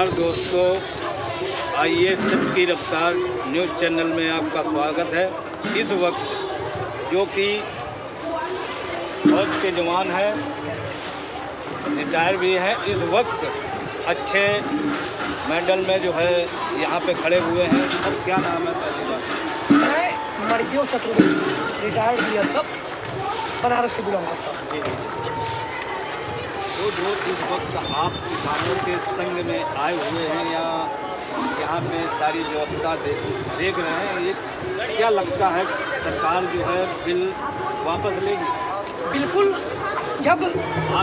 नमस्कार दोस्तों, आइए सच की रफ्तार न्यूज़ चैनल में आपका स्वागत है। इस वक्त जो कि फौज के जवान हैं, रिटायर भी हैं, इस वक्त अच्छे मेडल में जो है यहाँ पे खड़े हुए हैं। सब क्या नाम है? पहली बात मैं मर्गियों चतुर्वेदी, रिटायर्ड BSF, बनारस से बिलोंग करता हूँ। जो इस वक्त आप किसानों के संग में आए हुए हैं या यहाँ पे सारी व्यवस्था देख रहे हैं, ये क्या लगता है सरकार जो है बिल वापस लेगी? बिल्कुल। जब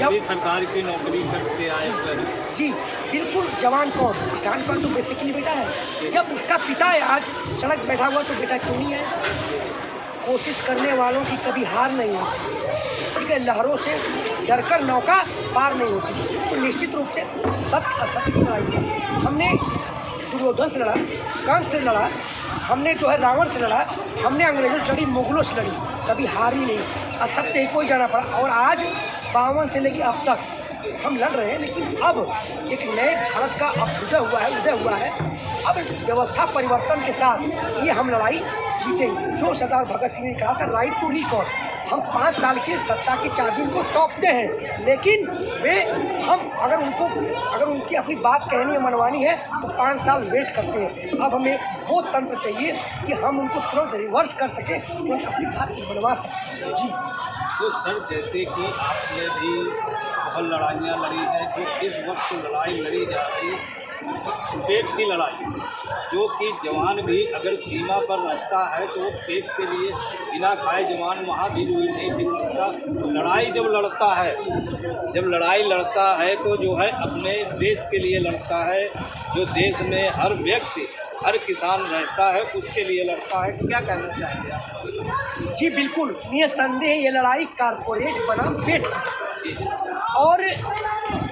भी सरकार की नौकरी करके आए कर जी बिल्कुल। जवान कौन? किसान का तो बेसिकली बेटा है। जब उसका पिता आज सड़क बैठा हुआ तो बेटा क्यों नहीं है? कोशिश करने वालों की कभी हार नहीं होती, ठीक है। लहरों से डरकर नौका पार नहीं होती। तो निश्चित रूप से सत्य असत्य की लड़ाई है। हमने दुर्योधन से लड़ा, कंस से लड़ा, हमने जो है रावण से लड़ा, हमने अंग्रेजों से लड़ी, मुगलों से लड़ी, कभी हार ही नहीं। असत्य को ही जाना पड़ा। और आज 52 से लेकर अब तक हम लड़ रहे हैं, लेकिन अब एक नए भारत का उदय हुआ है। अब व्यवस्था परिवर्तन के साथ ये हम लड़ाई जीतेंगे। जो सरदार भगत सिंह ने कहा था, राइट टू रिकॉल, हम 5 साल की सत्ता की चाबी उनको सौंपते हैं, लेकिन अगर उनकी अपनी बात कहनी है, मनवानी है, तो 5 साल वेट करते हैं। अब हमें वो तंत्र चाहिए कि हम उनको तुरंत रिवर्स कर सकें, तुरंत अपनी बात बनवा सकें। जी तो सर, जैसे कि आपने भी बहुत लड़ाइयाँ लड़ी हैं, तो इस वक्त लड़ाई लड़ी जा रही पेट की लड़ाई, जो कि जवान भी अगर सीमा पर रहता है तो वो पेट के लिए बिना खाए जवान वहाँ भी नहीं टिक सकता। लड़ाई जब लड़ाई लड़ता है तो जो है अपने देश के लिए लड़ता है, जो देश में हर व्यक्ति हर किसान रहता है उसके लिए लड़ता है। क्या कहना चाहेंगे आप? जी बिल्कुल, निसंदेह ये लड़ाई कारपोरेट बनाम पेट की। और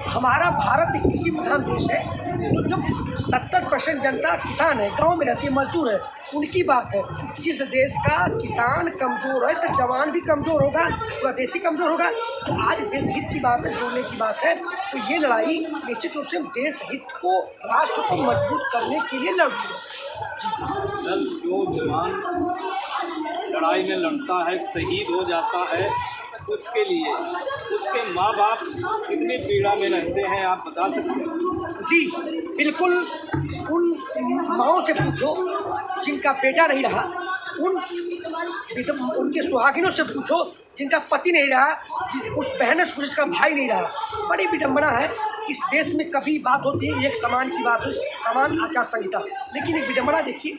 हमारा भारत एक कृषि प्रधान देश है, तो जो 70% जनता किसान है, गांव में रहती है, मजदूर है, उनकी बात है। जिस देश का किसान कमज़ोर है तो जवान भी कमज़ोर होगा, पूरा देश ही कमज़ोर होगा। तो आज देश हित की बात है, जोड़ने की बात है। तो ये लड़ाई निश्चित रूप से देश हित को, राष्ट्र को मजबूत करने के लिए लड़ रही है। जो जवान लड़ाई में लड़ता है, शहीद हो जाता है, उसके लिए उसके माँ बाप कितनी पीड़ा में रहते हैं, आप बता सकते हैं? जी बिल्कुल। उन माँओं से पूछो जिनका बेटा नहीं रहा, उनके सुहागिनों से पूछो जिनका पति नहीं रहा, उस बहन से पूछो जिसका भाई नहीं रहा। बड़ी विडम्बना है। इस देश में कभी बात होती है एक समान की बात है, समान आचार संहिता, लेकिन एक विडम्बना देखिए,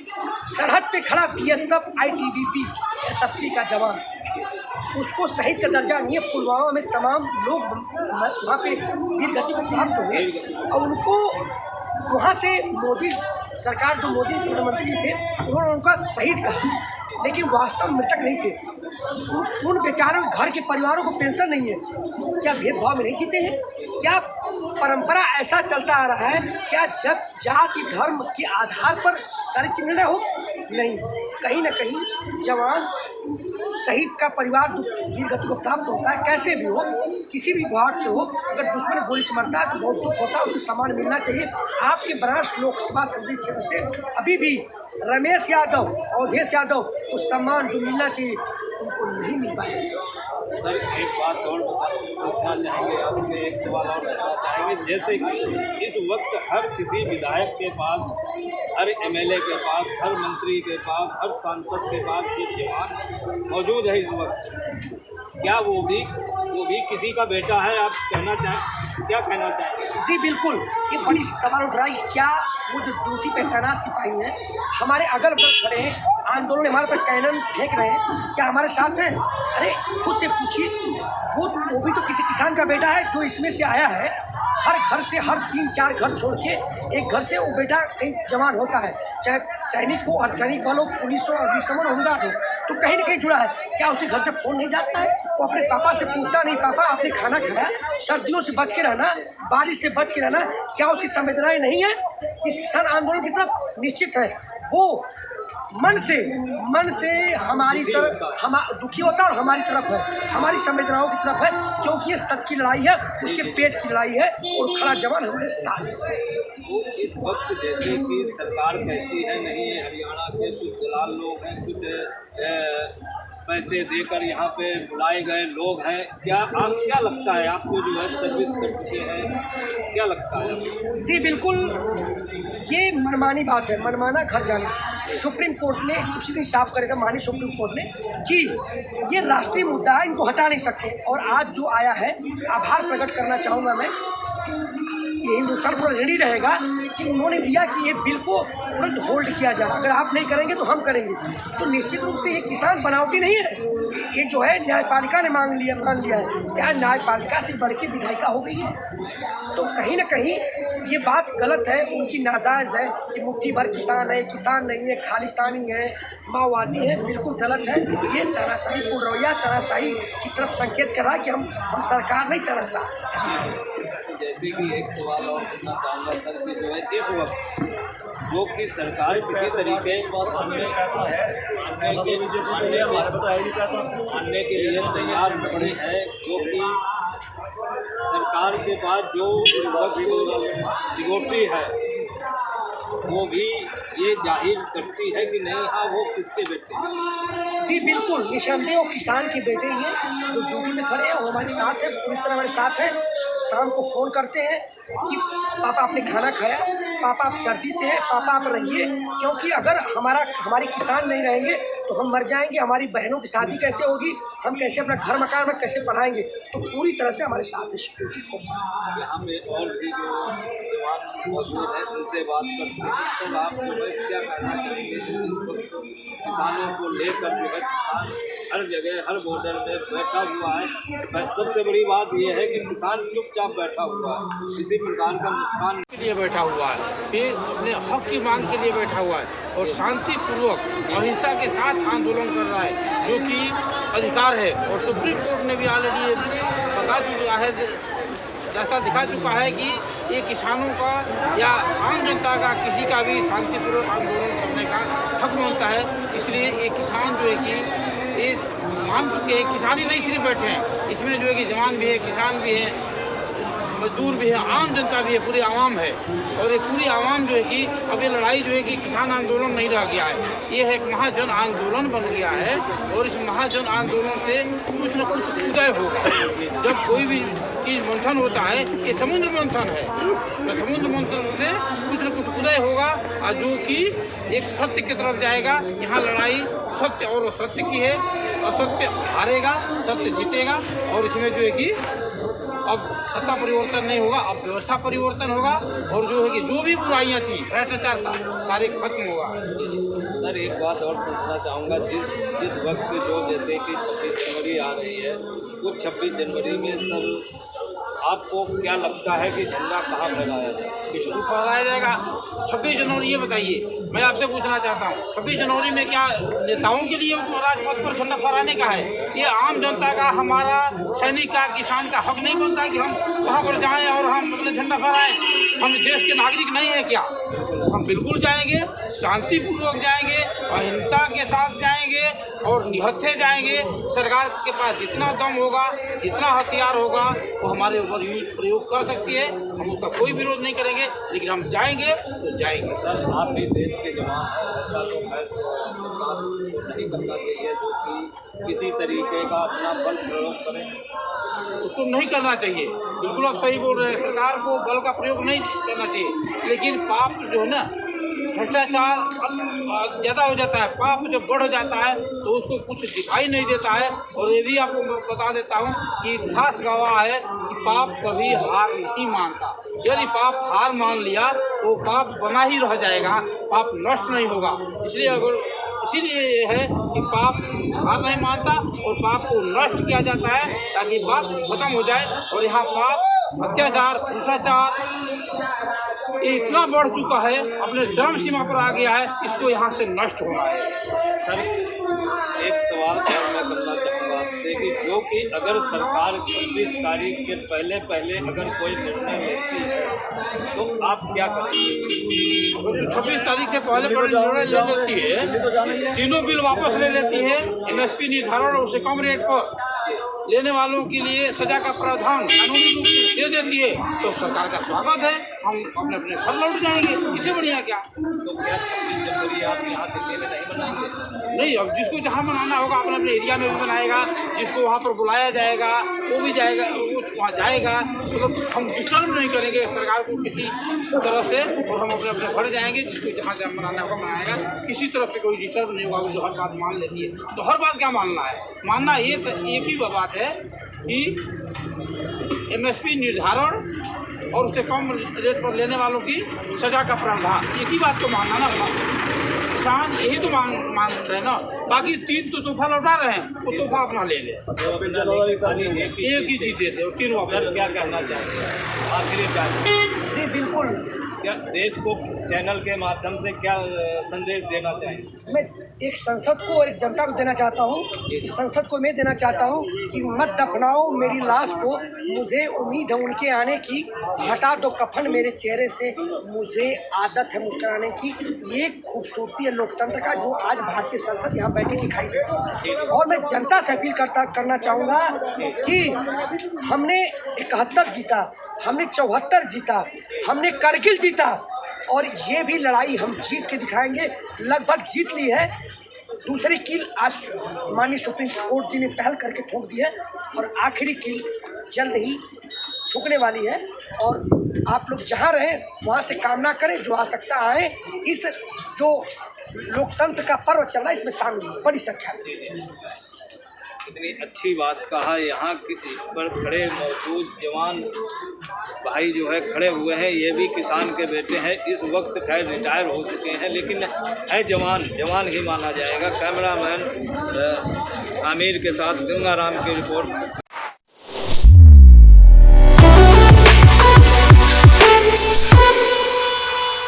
सरहद पे खड़ा BSF ITBP SSB का जवान, उसको शहीद का दर्जा नहीं है। पुलवामा में तमाम लोग वहाँ पे वीर गति को प्राप्त हुए और उनको वहाँ से मोदी सरकार, जो मोदी प्रधानमंत्री जी थे, उन्होंने उनका शहीद कहा, लेकिन वास्तव मृतक नहीं थे। उन बेचारों घर के परिवारों को पेंशन नहीं है। क्या भेदभाव में नहीं जीते हैं? क्या परंपरा ऐसा चलता आ रहा है? क्या जब जाति धर्म के आधार पर सारी चिन्ह हो? नहीं, कहीं ना कहीं जवान शहीद का परिवार जो वीर गति को प्राप्त होता है, कैसे भी हो, किसी भी विभाग से हो, अगर दुश्मन गोली से मरता है तो बहुत दुख होता है, उसको सम्मान मिलना चाहिए। आपके बनारस लोकसभा संसदीय क्षेत्र से अभी भी रमेश यादव, अवधेश यादव को सम्मान जो मिलना चाहिए उनको नहीं मिल पाएगा। सर, एक बात और पूछना चाहेंगे आपसे, एक सवाल और करना चाहेंगे। जैसे कि इस वक्त हर किसी विधायक के पास, हर MLA के पास, हर मंत्री के पास, हर सांसद के पास ये जवान मौजूद है इस वक्त, क्या वो भी किसी का बेटा है? आप क्या कहना चाहेंगे? जी बिल्कुल, ये बड़ी सवाल उठ रहा है। क्या वो जो ड्यूटी पे तैनात सिपाही हैं, हमारे अगल बगल खड़े हैं, आंदोलन हमारे पर कैनन फेंक रहे हैं, क्या हमारे साथ हैं? अरे खुद से पूछिए, वो भी तो किसी किसान का बेटा है जो इसमें से आया है। हर घर से, हर 3-4 घर छोड़ के एक घर से वो बेटा कहीं जवान होता है, चाहे सैनिक हो, अर्धसैनिक बल हो, पुलिस हो, अग्निशमन होमगार्ड हो, तो कहीं ना कहीं जुड़ा है। क्या उसे घर से फ़ोन नहीं जाता है? वो अपने पापा से पूछता नहीं, पापा आपने खाना खाया? सर्दियों से बच के रहना, बारिश से बच के रहना, क्या उसकी संवेदनाएं नहीं है? इस किसान आंदोलन की तरफ निश्चित है। वो मन से हमारी तरफ दुखी होता है और हमारी तरफ है, हमारी संवेदनाओं की तरफ है, क्योंकि ये सच की लड़ाई है, उसके पेट की लड़ाई है और खड़ा जवान हमारे साथ है। तो इस वक्त जैसे कि सरकार कहती है नहीं, हरियाणा के कुछ दलाल लोग हैं, कुछ पैसे देकर यहाँ पे बुलाए गए लोग हैं, क्या लगता है आपको, जो है सर्विस कर चुके हैं, क्या लगता है? जी बिल्कुल, ये मनमानी बात है, मनमाना घर जाना। सुप्रीम कोर्ट ने उसी दिन साफ करे था, माननीय सुप्रीम कोर्ट ने, कि ये राष्ट्रीय मुद्दा है, इनको हटा नहीं सकते। और आज जो आया है, आभार प्रकट करना चाहूँगा मैं, ये हिंदुस्तान पूरा रेडी रहेगा कि उन्होंने दिया कि ये बिल को तुरंत होल्ड किया जाए, अगर आप नहीं करेंगे तो हम करेंगे। तो निश्चित रूप से ये किसान बनावटी नहीं है, ये जो है न्यायपालिका ने मान लिया है। क्या न्यायपालिका से बढ़ के विधायिका हो गई है? तो कहीं ना कहीं ये बात गलत है, उनकी नाजायज़ है कि मुट्ठी भर किसान है, किसान नहीं है, खालिस्तानी है, माओवादी है, बिल्कुल गलत है। ये तानाशाही पूर्ण रवैया, तानाशाही की तरफ संकेत कर रहा है कि हम सरकार नहीं, तानाशाह। जैसे कि एक सवाल और पूछना चाहूँगा सर, कि जो है इस वक्त जो कि सरकार किसी तरीके मानने के लिए तैयार नहीं है, जो कि सरकार के पास जो सिक्योरिटी है वो भी ये जाहिर करती है कि नहीं, हाँ वो किसके बेटे हैं। जी बिल्कुल, निसंदेह वो किसान के बेटे ही हैं जो ड्यूटी में खड़े हैं, वो हमारे साथ है, पूरी तरह हमारे साथ है। शाम को फ़ोन करते हैं कि पापा आपने खाना खाया, पापा आप सर्दी से हैं, पापा आप रहिए, क्योंकि अगर हमारे किसान नहीं रहेंगे तो हम मर जाएंगे, हमारी बहनों की शादी कैसे होगी, हम कैसे अपना घर मकान में कैसे पढ़ाएंगे। तो पूरी तरह से हमारे साथ है सिक्योरिटी फोर्स। यहाँ पे और भी जो जवान मौजूद हैं उनसे बात करते हैं। सर आप जो है क्या कहना चाहेंगे किसानों को लेकर? जो है किसान हर जगह हर बॉर्डर में बैठा हुआ है, सबसे बड़ी बात यह है कि किसान चुपचाप बैठा हुआ है, किसी प्रकार का नुकसान के लिए बैठा हुआ है, फिर अपने हक की मांग के लिए बैठा हुआ है और शांतिपूर्वक अहिंसा के साथ आंदोलन कर रहा है, जो कि अधिकार है। और सुप्रीम कोर्ट ने भी ऑलरेडी बता चुका है, रास्ता दिखा चुका है कि ये किसानों का या आम जनता का किसी का भी शांतिपूर्वक आंदोलन करने का हक मानता है। इसलिए ये किसान जो है कि ये मान चुके हैं, किसान ही नहीं सिर्फ बैठे हैं, इसमें जो है कि जवान भी है, किसान भी है, मजदूर भी है, आम जनता भी है, पूरी आवाम है। और ये पूरी आवाम जो है कि अब ये लड़ाई जो है कि किसान आंदोलन नहीं रह गया है, ये है एक महाजन आंदोलन बन गया है। और इस महाजन आंदोलन से कुछ न कुछ उदय होगा। जब कोई भी चीज़ मंथन होता है, ये समुद्र मंथन है, तो समुद्र मंथन से कुछ न कुछ उदय होगा, और जो कि एक सत्य की तरफ जाएगा। यहाँ लड़ाई सत्य और असत्य की है, असत्य हारेगा, सत्य जीतेगा। और इसमें जो है कि अब सत्ता परिवर्तन नहीं होगा, अब व्यवस्था परिवर्तन होगा। और जो है कि जो भी बुराइयां थी, भ्रष्टाचार था, सारे खत्म होगा। सर एक बात और पूछना चाहूँगा, जिस वक्त जो जैसे कि 26 जनवरी आ रही है, उस 26 जनवरी में सर आपको क्या लगता है कि झंडा कहाँ फहराया जाए? बिल्कुल फहराया जाएगा। 26 जनवरी, ये बताइए, मैं आपसे पूछना चाहता हूँ, 26 जनवरी में क्या नेताओं के लिए राजपथ पर झंडा फहराने का है? ये आम जनता का, हमारा सैनिक का, किसान का हक नहीं बनता कि हम वहाँ पर जाएं और हम अपने झंडा फहराएं? हम देश के नागरिक नहीं है क्या? हम बिल्कुल जाएंगे, शांतिपूर्वक जाएंगे, अहिंसा के साथ जाएंगे और निहत्थे जाएंगे। सरकार के पास जितना दम होगा, जितना हथियार होगा, वो हमारे ऊपर प्रयोग कर सकती है, हम उसका कोई विरोध नहीं करेंगे, लेकिन हम जाएंगे तो जाएंगे। सर आप भी देश के जवान हैं, ऐसा तो है, सरकार को नहीं करना चाहिए जो कि किसी तरीके का अपना बल प्रयोग करें? उसको नहीं करना चाहिए, बिल्कुल आप सही बोल रहे हैं, सरकार को बल का प्रयोग नहीं करना चाहिए। लेकिन पाप जो है ना, भ्रष्टाचार ज़्यादा हो जाता है, पाप जब बढ़ जाता है तो उसको कुछ दिखाई नहीं देता है। और ये भी आपको बता देता हूँ कि इतिहास गवाह है कि पाप कभी हार नहीं मानता। यदि पाप हार मान लिया तो पाप बना ही रह जाएगा, पाप नष्ट नहीं होगा। इसीलिए ये है कि पाप हार नहीं मानता और पाप को नष्ट किया जाता है, ताकि पाप खत्म हो जाए। और यहाँ पाप, अत्याचार, भ्रष्टाचार ये इतना बढ़ चुका है, अपने चरम सीमा पर आ गया है, इसको यहाँ से नष्ट होना है। सर एक सवाल और मैं करना चाहूँगा आपसे कि जो कि अगर सरकार 26 तारीख के पहले अगर कोई निर्णय लेती है तो आप क्या करेंगे? तो 26 तारीख से पहले निर्णय ले लेती है, तीनों बिल वापस ले लेती है, MSP निर्धारण और उससे कम रेट पर, लेने वालों के लिए सजा का प्रावधान कानूनी रूप से दे देती है तो सरकार का स्वागत है, हम अपने अपने घर लौट जाएंगे, इससे बढ़िया क्या। तो क्या 26 जनवरी आप यहाँ दिल्ली में नहीं मनाएंगे? नहीं, अब जिसको जहाँ मनाना होगा अपने अपने एरिया में भी मनाएगा, जिसको वहाँ पर बुलाया जाएगा वो भी जाएगा, वो वहाँ जाएगा। मतलब हम डिस्टर्ब नहीं करेंगे सरकार को किसी तरफ से, और हम अपने अपने घर जाएंगे, जिसको जहाँ जहाँ मनाना होगा मनाएगा, किसी तरफ से कोई डिस्टर्ब नहीं होगा। जो हर बात मान लेती है तो हर बात क्या मानना है, मानना एक ही बात है कि MSP निर्धारण और उससे कम रेट पर लेने वालों की सजा का प्रावधान, एक ही बात को मानना ना। किसान यही तो मान रहे हैं ना, बाकी 3 तो तोहफा लौटा रहे हैं, वो तोहफा अपना ले ले, एक ही चीज देते और 3 वापस। क्या कहना चाहेंगे आखिरी बात? जी बिल्कुल, क्या देश को चैनल के माध्यम से क्या संदेश देना चाहेंगे? मैं एक संसद को और एक जनता को देना चाहता हूँ। इस संसद को मैं देना चाहता हूँ कि मत दफनाओ मेरी लाश को, मुझे उम्मीद है उनके आने की, हटा दो कफन मेरे चेहरे से, मुझे आदत है मुस्कुराने की। ये खूबसूरती है लोकतंत्र का जो आज भारतीय संसद यहाँ बैठी दिखाई दे रही है। और मैं जनता से अपील करना चाहूँगा कि हमने 71 जीता, हमने 74 जीता, हमने करगिल जीता, और ये भी लड़ाई हम जीत के दिखाएंगे। लगभग जीत ली है, दूसरी कील आज माननीय सुप्रीम कोर्ट जी ने पहल करके ठोक दी है, और आखिरी कील जल्द ही ठुकने वाली है। और आप लोग जहाँ रहें वहाँ से कामना करें, जो आ सकता आए, इस जो लोकतंत्र का पर्व चल रहा है इसमें शामिल बड़ी संख्या में। इतनी अच्छी बात कहा। यहाँ पर खड़े मौजूद जवान भाई जो है खड़े हुए हैं, ये भी किसान के बेटे हैं। इस वक्त खैर रिटायर हो चुके हैं, लेकिन है जवान ही माना जाएगा। कैमरामैन आमिर के साथ गंगाराम की रिपोर्ट।